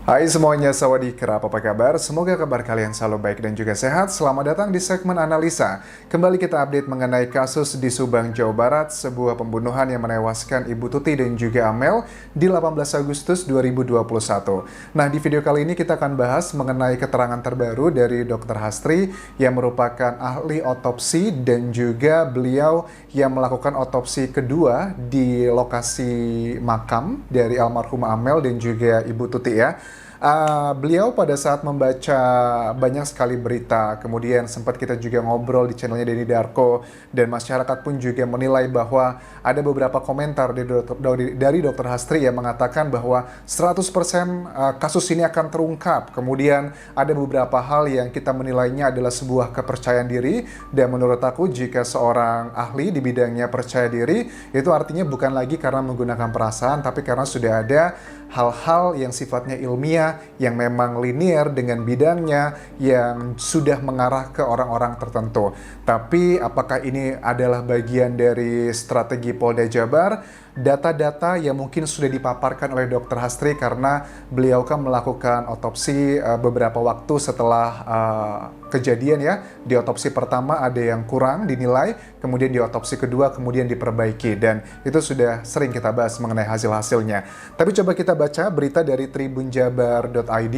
Hai semuanya, sawadikra, apa kabar? Semoga kabar kalian selalu baik dan juga sehat. Selamat datang di segmen analisa. Kembali kita update mengenai kasus di Subang, Jawa Barat, sebuah pembunuhan yang menewaskan Ibu Tuti dan juga Amel di 18 Agustus 2021. Nah, di video kali ini kita akan bahas mengenai keterangan terbaru dari Dr. Hastri yang merupakan ahli otopsi dan juga beliau yang melakukan otopsi kedua di lokasi makam dari almarhumah Amel dan juga Ibu Tuti ya. Beliau pada saat membaca banyak sekali berita, kemudian sempat kita juga ngobrol di channelnya Denny Darko, dan masyarakat pun juga menilai bahwa ada beberapa komentar dari Dr. Hastri yang mengatakan bahwa 100% kasus ini akan terungkap. Kemudian ada beberapa hal yang kita menilainya adalah sebuah kepercayaan diri, dan menurut aku jika seorang ahli di bidangnya percaya diri, itu artinya bukan lagi karena menggunakan perasaan, tapi karena sudah ada hal-hal yang sifatnya ilmiah, yang memang linear dengan bidangnya, yang sudah mengarah ke orang-orang tertentu. Tapi apakah ini adalah bagian dari strategi Polda Jabar? Data-data yang mungkin sudah dipaparkan oleh Dr. Hastri karena beliau kan melakukan otopsi beberapa waktu setelah kejadian ya. Di otopsi pertama ada yang kurang dinilai, kemudian di otopsi kedua kemudian diperbaiki, dan itu sudah sering kita bahas mengenai hasil-hasilnya. Tapi coba kita baca berita dari tribunjabar.id.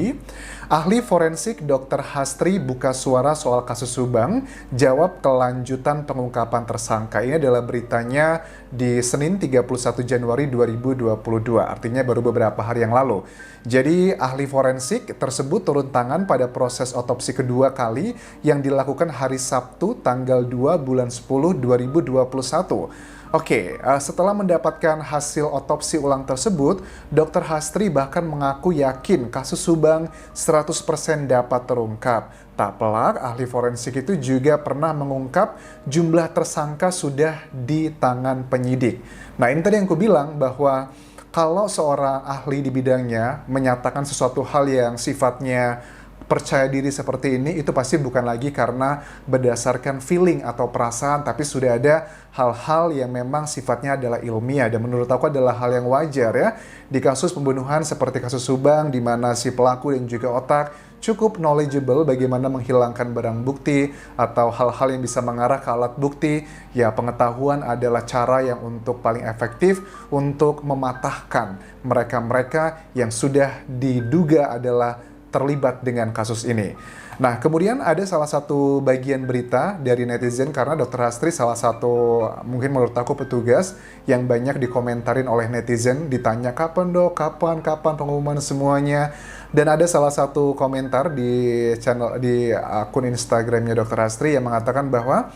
Ahli forensik Dr. Hastri buka suara soal kasus Subang, jawab kelanjutan pengungkapan tersangka. Ini adalah beritanya di Senin 31 Januari 2022, artinya baru beberapa hari yang lalu. Jadi ahli forensik tersebut turun tangan pada proses otopsi kedua kali yang dilakukan hari Sabtu tanggal 2 bulan 10 2021. Oke, setelah mendapatkan hasil otopsi ulang tersebut, Dr. Hastri bahkan mengaku yakin kasus Subang 100% dapat terungkap. Tak pelak, ahli forensik itu juga pernah mengungkap jumlah tersangka sudah di tangan penyidik. Nah, ini tadi yang aku bilang bahwa kalau seorang ahli di bidangnya menyatakan sesuatu hal yang sifatnya percaya diri seperti ini, itu pasti bukan lagi karena berdasarkan feeling atau perasaan, tapi sudah ada hal-hal yang memang sifatnya adalah ilmiah, dan menurut aku adalah hal yang wajar ya. Di kasus pembunuhan seperti kasus Subang, di mana si pelaku dan juga otak cukup knowledgeable bagaimana menghilangkan barang bukti atau hal-hal yang bisa mengarah ke alat bukti, ya pengetahuan adalah cara yang untuk paling efektif untuk mematahkan mereka-mereka yang sudah diduga adalah terlibat dengan kasus ini. Nah, kemudian ada salah satu bagian berita dari netizen karena Dr. Hastri salah satu mungkin menurut aku petugas yang banyak dikomentarin oleh netizen, ditanya kapan dok, kapan pengumuman semuanya. Dan ada salah satu komentar di channel di akun Instagramnya Dr. Hastri yang mengatakan bahwa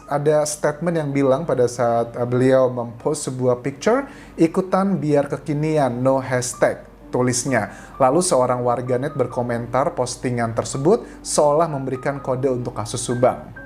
ada statement yang bilang pada saat beliau mempost sebuah picture, ikutan biar kekinian, no hashtag, tulisnya. Lalu seorang warganet berkomentar postingan tersebut seolah memberikan kode untuk kasus Subang.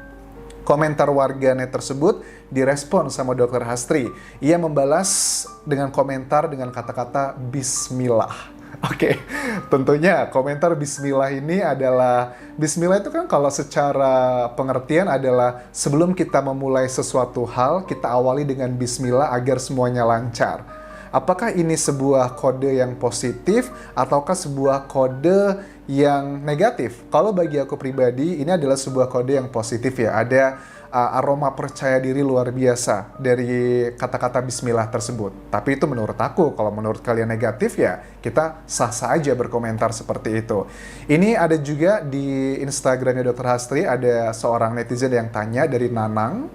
Komentar warganet tersebut direspon sama Dr. Hastri. Ia membalas dengan komentar dengan kata-kata Bismillah. Oke, tentunya komentar Bismillah ini adalah, Bismillah itu kan kalau secara pengertian adalah sebelum kita memulai sesuatu hal, kita awali dengan Bismillah agar semuanya lancar. Apakah ini sebuah kode yang positif ataukah sebuah kode yang negatif? Kalau bagi aku pribadi, ini adalah sebuah kode yang positif ya. Ada aroma percaya diri luar biasa dari kata-kata bismillah tersebut. Tapi itu menurut aku, kalau menurut kalian negatif ya kita sah-sah aja berkomentar seperti itu. Ini ada juga di Instagramnya Dr. Hastri, ada seorang netizen yang tanya dari Nanang.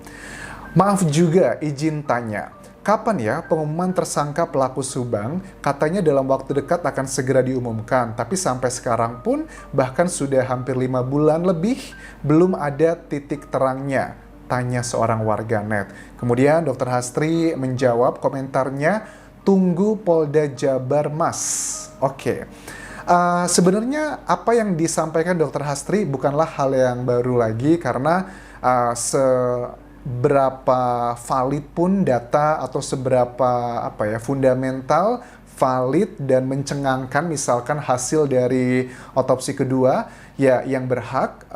Maaf juga, izin tanya. Kapan ya pengumuman tersangka pelaku Subang? Katanya dalam waktu dekat akan segera diumumkan, tapi sampai sekarang pun bahkan sudah hampir 5 bulan lebih belum ada titik terangnya, tanya seorang warganet. Kemudian Dr. Hastri menjawab komentarnya, tunggu Polda Jabar Mas. Oke. Sebenarnya apa yang disampaikan Dr. Hastri bukanlah hal yang baru lagi karena seberapa valid pun data atau seberapa fundamental valid dan mencengangkan misalkan hasil dari otopsi kedua, ya yang berhak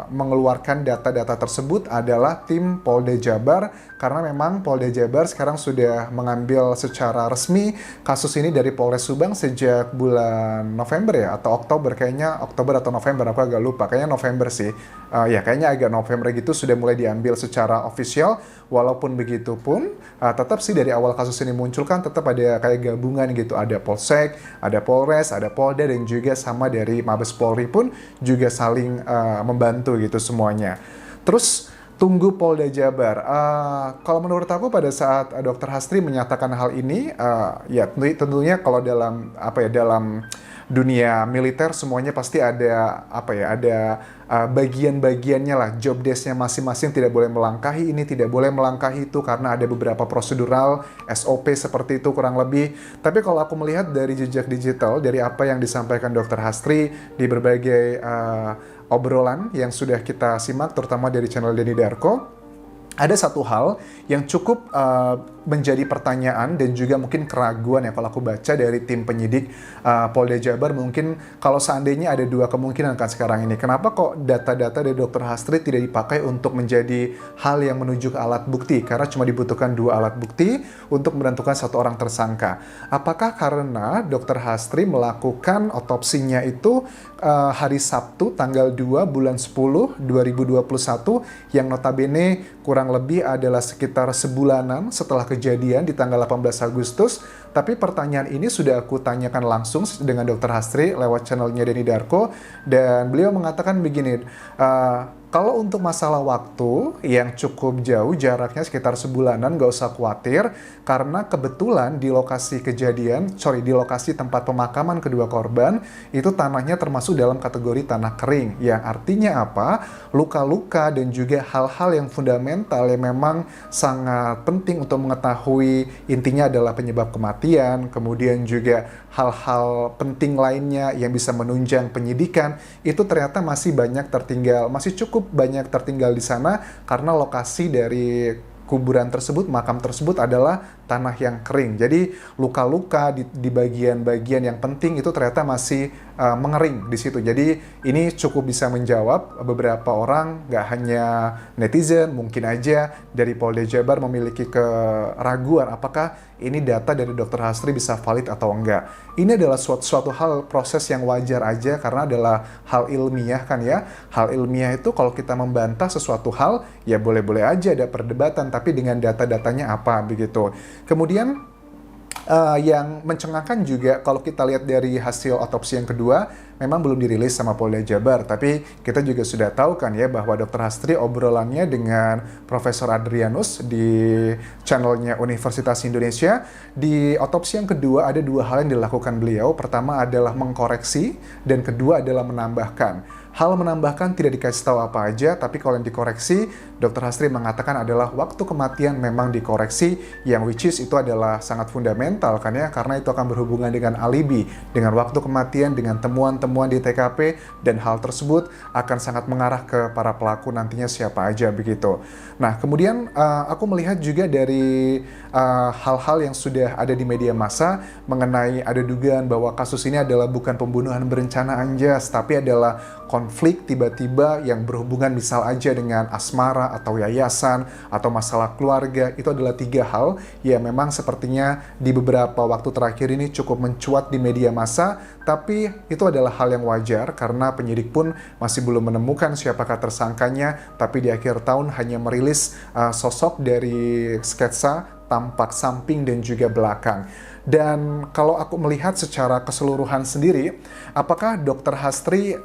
mengeluarkan data-data tersebut adalah tim Polda Jabar, karena memang Polda Jabar sekarang sudah mengambil secara resmi kasus ini dari Polres Subang sejak bulan November ya, atau Oktober, kayaknya Oktober atau November, aku agak lupa, kayaknya November sih. Ya kayaknya agak November gitu sudah mulai diambil secara official. Walaupun begitu pun tetap sih dari awal kasus ini muncul kan tetap ada kayak gabungan gitu, ada Polsek, ada Polres, ada Polda, dan juga sama dari Mabes Polri pun juga saling membantu gitu semuanya. Terus tunggu Polda Jabar. Kalau menurut aku pada saat Dr. Hastri menyatakan hal ini, ya tentunya kalau dalam dalam dunia militer semuanya pasti ada ada bagian-bagiannya lah, job desk-nya masing-masing, tidak boleh melangkahi ini, tidak boleh melangkahi itu karena ada beberapa prosedural SOP seperti itu kurang lebih. Tapi kalau aku melihat dari jejak digital, dari apa yang disampaikan Dr. Hastri di berbagai obrolan yang sudah kita simak terutama dari channel Denny Darko, ada satu hal yang cukup menjadi pertanyaan dan juga mungkin keraguan ya kalau aku baca dari tim penyidik Polda Jabar. Mungkin kalau seandainya ada dua kemungkinan kan sekarang ini, kenapa kok data-data dari Dr. Hastri tidak dipakai untuk menjadi hal yang menuju ke alat bukti, karena cuma dibutuhkan dua alat bukti untuk menentukan satu orang tersangka. Apakah karena Dr. Hastri melakukan otopsinya itu hari Sabtu tanggal 2 bulan 10 2021 yang notabene kurang lebih adalah sekitar sebulanan setelah kejadian di tanggal 18 Agustus. Tapi pertanyaan ini sudah aku tanyakan langsung dengan Dr. Hastri lewat channelnya Denny Darko, dan beliau mengatakan begini, kalau untuk masalah waktu yang cukup jauh jaraknya sekitar sebulanan, gak usah khawatir karena kebetulan di lokasi kejadian, di lokasi tempat pemakaman kedua korban itu tanahnya termasuk dalam kategori tanah kering, yang artinya apa? Luka-luka dan juga hal-hal yang fundamental yang memang sangat penting untuk mengetahui, intinya adalah penyebab kematian, kemudian juga hal-hal penting lainnya yang bisa menunjang penyidikan, itu ternyata masih banyak tertinggal, masih cukup banyak tertinggal di sana karena lokasi dari kuburan tersebut, makam tersebut adalah tanah yang kering. Jadi luka-luka di bagian-bagian yang penting itu ternyata masih mengering di situ. Jadi ini cukup bisa menjawab beberapa orang, nggak hanya netizen, mungkin aja dari Polda Jabar memiliki keraguan apakah ini data dari Dr. Hastri bisa valid atau enggak. Ini adalah suatu hal, proses yang wajar aja karena adalah hal ilmiah kan ya. Hal ilmiah itu kalau kita membantah sesuatu hal ya boleh-boleh aja ada perdebatan, tapi dengan data-datanya apa begitu. Kemudian yang mencengangkan juga kalau kita lihat dari hasil otopsi yang kedua, memang belum dirilis sama Polda Jabar, tapi kita juga sudah tahu kan ya bahwa Dr. Hastri obrolannya dengan Profesor Adrianus di channelnya Universitas Indonesia, di otopsi yang kedua ada dua hal yang dilakukan beliau. Pertama adalah mengkoreksi dan kedua adalah menambahkan. Hal menambahkan tidak dikasih tahu apa aja, tapi kalau yang dikoreksi, Dr. Hastri mengatakan adalah waktu kematian memang dikoreksi, yang which is itu adalah sangat fundamental kan ya, karena itu akan berhubungan dengan alibi, dengan waktu kematian, dengan temuan-temuan di TKP, dan hal tersebut akan sangat mengarah ke para pelaku nantinya siapa aja begitu. Nah, kemudian aku melihat juga dari hal-hal yang sudah ada di media massa mengenai ada dugaan bahwa kasus ini adalah bukan pembunuhan berencana anjas, tapi adalah konflik tiba-tiba yang berhubungan misal aja dengan asmara atau yayasan atau masalah keluarga. Itu adalah tiga hal yang memang sepertinya di beberapa waktu terakhir ini cukup mencuat di media massa, tapi itu adalah hal yang wajar karena penyidik pun masih belum menemukan siapakah tersangkanya, tapi di akhir tahun hanya merilis sosok dari sketsa tampak samping dan juga belakang. Dan kalau aku melihat secara keseluruhan sendiri, apakah Dr. Hastri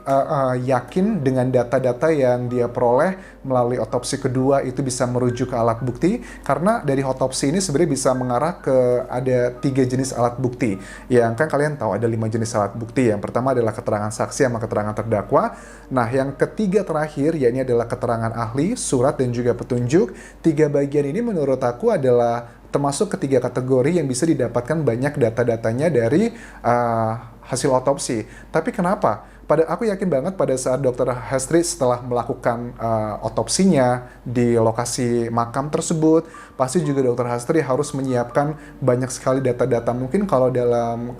yakin dengan data-data yang dia peroleh melalui otopsi kedua itu bisa merujuk ke alat bukti? Karena dari otopsi ini sebenarnya bisa mengarah ke ada 3 jenis alat bukti. Yang kan kalian tahu ada 5 jenis alat bukti. Yang pertama adalah keterangan saksi sama keterangan terdakwa. Nah, yang ketiga terakhir yakni adalah keterangan ahli, surat dan juga petunjuk. 3 bagian ini menurut aku adalah termasuk ketiga kategori yang bisa didapatkan banyak data-datanya dari hasil otopsi. Tapi kenapa Aku yakin banget pada saat Dr. Hastri setelah melakukan otopsinya di lokasi makam tersebut, pasti juga Dr. Hastri harus menyiapkan banyak sekali data-data. Mungkin kalau dalam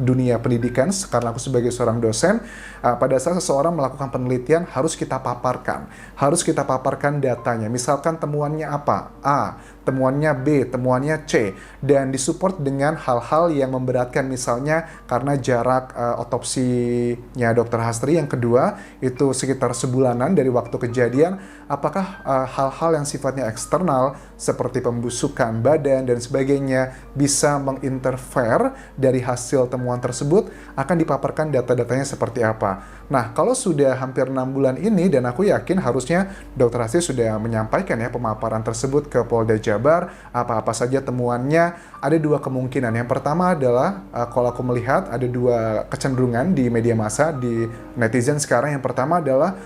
dunia pendidikan, karena aku sebagai seorang dosen, pada saat seseorang melakukan penelitian harus kita paparkan datanya. Misalkan temuannya apa? A, temuannya B, temuannya C, dan disupport dengan hal-hal yang memberatkan, misalnya karena jarak otopsinya Dr. Hastri yang kedua itu sekitar sebulanan dari waktu kejadian. Apakah hal-hal yang sifatnya eksternal seperti pembusukan badan dan sebagainya bisa menginterfere dari hasil temuan tersebut, akan dipaparkan data-datanya seperti apa. Nah, kalau sudah hampir 6 bulan ini, dan aku yakin harusnya Dr. Hastri sudah menyampaikan ya pemaparan tersebut ke Polda Jabar, apa-apa saja temuannya. Ada dua kemungkinan. Yang pertama adalah, kalau aku melihat ada dua kecenderungan di media massa, di netizen sekarang. Yang pertama adalah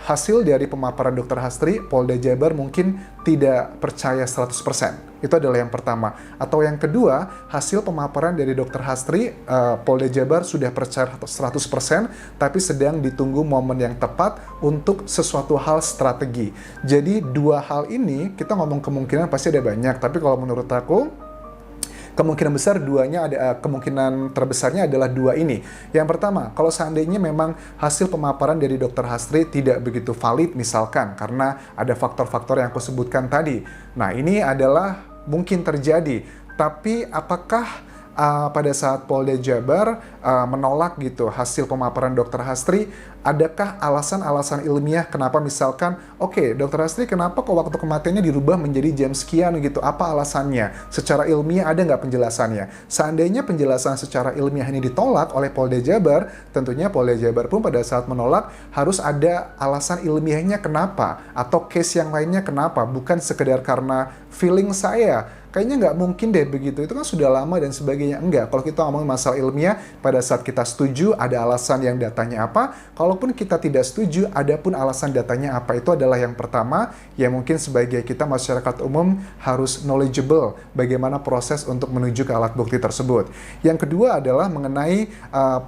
hasil dari pemaparan Dr. Hastri, Polda Jabar mungkin tidak percaya 100%. Itu adalah yang pertama. Atau yang kedua, hasil pemaparan dari Dr. Hastri, Polda Jabar sudah percaya 100%, tapi sedang ditunggu momen yang tepat untuk sesuatu hal strategi. Jadi dua hal ini, kita ngomong kemungkinan pasti ada banyak, tapi kalau menurut aku, kemungkinan besar kemungkinan terbesarnya adalah dua ini. Yang pertama, kalau seandainya memang hasil pemaparan dari Dr. Hastri tidak begitu valid misalkan karena ada faktor-faktor yang aku sebutkan tadi. Nah, ini adalah mungkin terjadi. Tapi apakah pada saat Polda Jabar menolak gitu hasil pemaparan Dr. Hastri, adakah alasan-alasan ilmiah kenapa, misalkan, oke, Dr. Hastri kenapa kok waktu kematiannya dirubah menjadi jam sekian gitu, apa alasannya? Secara ilmiah ada nggak penjelasannya? Seandainya penjelasan secara ilmiah ini ditolak oleh Polda Jabar, tentunya Polda Jabar pun pada saat menolak harus ada alasan ilmiahnya kenapa, atau case yang lainnya kenapa, bukan sekedar karena feeling saya. Kayaknya nggak mungkin deh begitu, itu kan sudah lama dan sebagainya. Enggak, kalau kita ngomongin masalah ilmiah, pada saat kita setuju ada alasan yang datanya apa, kalaupun kita tidak setuju ada pun alasan datanya apa. Itu adalah yang pertama, yang mungkin sebagai kita masyarakat umum harus knowledgeable bagaimana proses untuk menuju ke alat bukti tersebut. Yang kedua adalah mengenai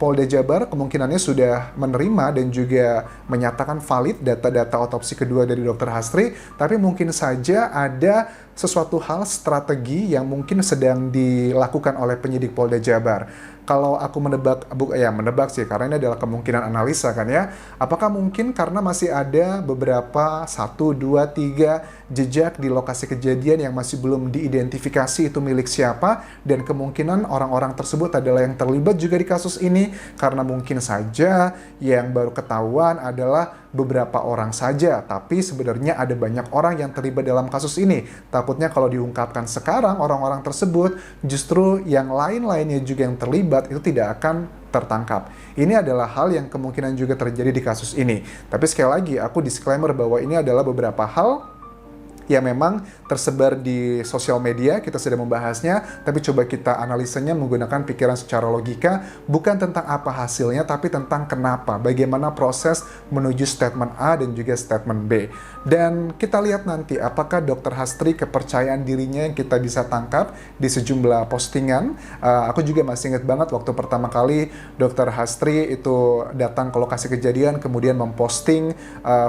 Polda Jabar kemungkinannya sudah menerima dan juga menyatakan valid data-data otopsi kedua dari Dr. Hastri, tapi mungkin saja ada sesuatu hal strategi yang mungkin sedang dilakukan oleh penyidik Polda Jabar. Kalau aku menebak sih, karena ini adalah kemungkinan analisa kan ya. Apakah mungkin karena masih ada beberapa 1, 2, 3 jejak di lokasi kejadian yang masih belum diidentifikasi itu milik siapa, dan kemungkinan orang-orang tersebut adalah yang terlibat juga di kasus ini, karena mungkin saja yang baru ketahuan adalah beberapa orang saja, tapi sebenarnya ada banyak orang yang terlibat dalam kasus ini. Takutnya kalau diungkapkan sekarang orang-orang tersebut, justru yang lain-lainnya juga yang terlibat itu tidak akan tertangkap. Ini adalah hal yang kemungkinan juga terjadi di kasus ini. Tapi sekali lagi, aku disclaimer bahwa ini adalah beberapa hal yang memang tersebar di sosial media, kita sudah membahasnya, tapi coba kita analisanya menggunakan pikiran secara logika, bukan tentang apa hasilnya, tapi tentang kenapa, bagaimana proses menuju statement A dan juga statement B. Dan kita lihat nanti apakah Dr. Hastri kepercayaan dirinya yang kita bisa tangkap di sejumlah postingan. Aku juga masih ingat banget waktu pertama kali Dr. Hastri itu datang ke lokasi kejadian, kemudian memposting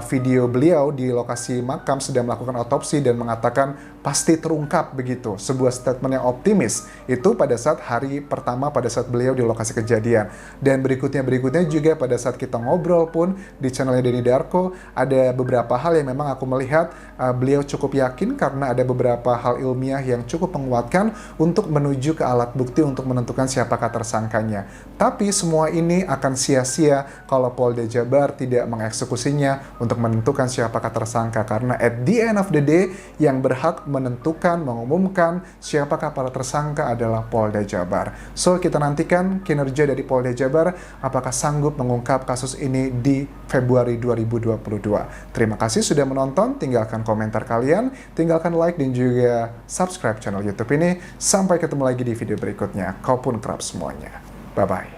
video beliau di lokasi makam sedang melakukan otopsi dan mengatakan pasti terungkap begitu. Sebuah statement yang optimis itu pada saat hari pertama pada saat beliau di lokasi kejadian. Dan berikutnya juga pada saat kita ngobrol pun di channelnya Denny Darko, ada beberapa hal yang memang aku melihat beliau cukup yakin karena ada beberapa hal ilmiah yang cukup menguatkan untuk menuju ke alat bukti untuk menentukan siapakah tersangkanya. Tapi semua ini akan sia-sia kalau Polda Jabar tidak mengeksekusinya untuk menentukan siapakah tersangka, karena at the end of the day yang berhak menentukan, mengumumkan siapakah para tersangka adalah Polda Jabar. So, kita nantikan kinerja dari Polda Jabar, apakah sanggup mengungkap kasus ini di Februari 2022. Terima kasih sudah menonton, tinggalkan komentar kalian, tinggalkan like dan juga subscribe channel YouTube ini. Sampai ketemu lagi di video berikutnya. Kau pun kerap semuanya. Bye-bye.